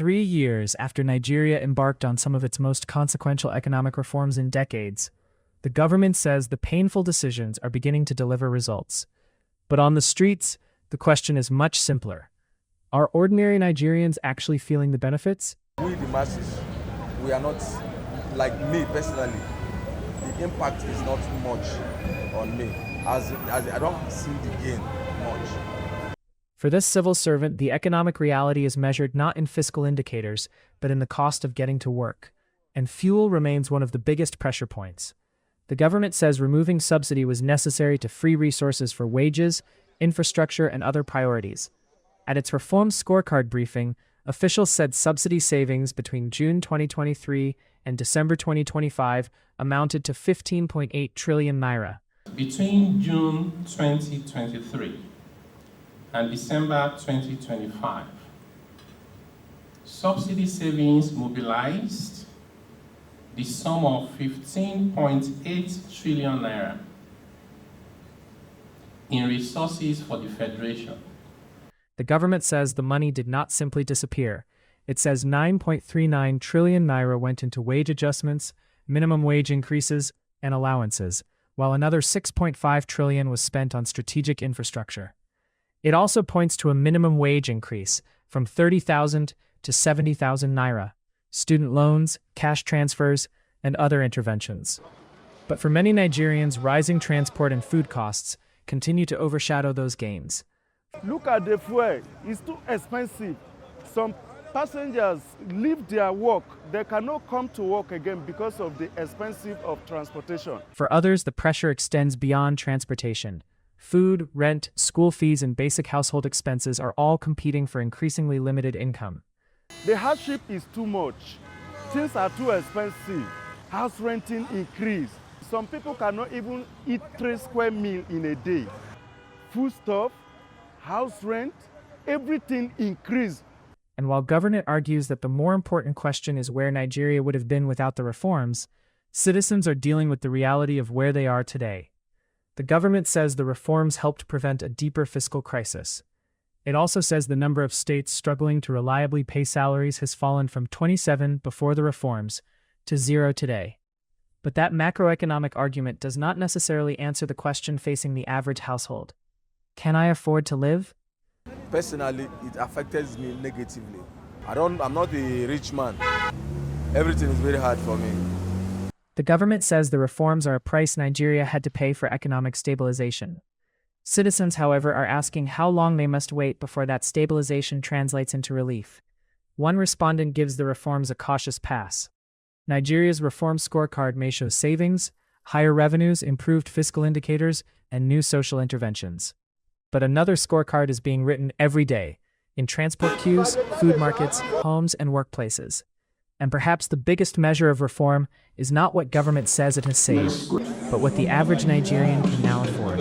3 years after Nigeria embarked on some of its most consequential economic reforms in decades, the government says the painful decisions are beginning to deliver results. But on the streets, the question is much simpler. Are ordinary Nigerians actually feeling the benefits? We, the masses, we are not, like me personally, the impact is not much on me, as I don't see the gain much. For this civil servant, the economic reality is measured not in fiscal indicators, but in the cost of getting to work. And fuel remains one of the biggest pressure points. The government says removing subsidy was necessary to free resources for wages, infrastructure, and other priorities. At its reform scorecard briefing, officials said subsidy savings between June 2023 and December 2025 amounted to 15.8 trillion naira. Between June 2023 and December 2025, subsidy savings mobilized the sum of 15.8 trillion naira in resources for the Federation. The government says the money did not simply disappear. It says 9.39 trillion naira went into wage adjustments, minimum wage increases, and allowances, while another 6.5 trillion was spent on strategic infrastructure. It also points to a minimum wage increase from 30,000 to 70,000 naira, student loans, cash transfers, and other interventions. But for many Nigerians, rising transport and food costs continue to overshadow those gains. Look at the fuel, it's too expensive. Some passengers leave their work, they cannot come to work again because of the expensive of transportation. For others, the pressure extends beyond transportation. Food, rent, school fees, and basic household expenses are all competing for increasingly limited income. The hardship is too much. Things are too expensive. House renting increased. Some people cannot even eat 3 square meals in a day. Food stuff, house rent, everything increased. And while government argues that the more important question is where Nigeria would have been without the reforms, citizens are dealing with the reality of where they are today. The government says the reforms helped prevent a deeper fiscal crisis. It also says the number of states struggling to reliably pay salaries has fallen from 27 before the reforms to 0 today. But that macroeconomic argument does not necessarily answer the question facing the average household. Can I afford to live? Personally, it affects me negatively. I'm not a rich man. Everything is very hard for me. The government says the reforms are a price Nigeria had to pay for economic stabilization. Citizens, however, are asking how long they must wait before that stabilization translates into relief. One respondent gives the reforms a cautious pass. Nigeria's reform scorecard may show savings, higher revenues, improved fiscal indicators, and new social interventions. But another scorecard is being written every day, in transport queues, food markets, homes, and workplaces. And perhaps the biggest measure of reform is not what government says it has saved, but what the average Nigerian can now afford.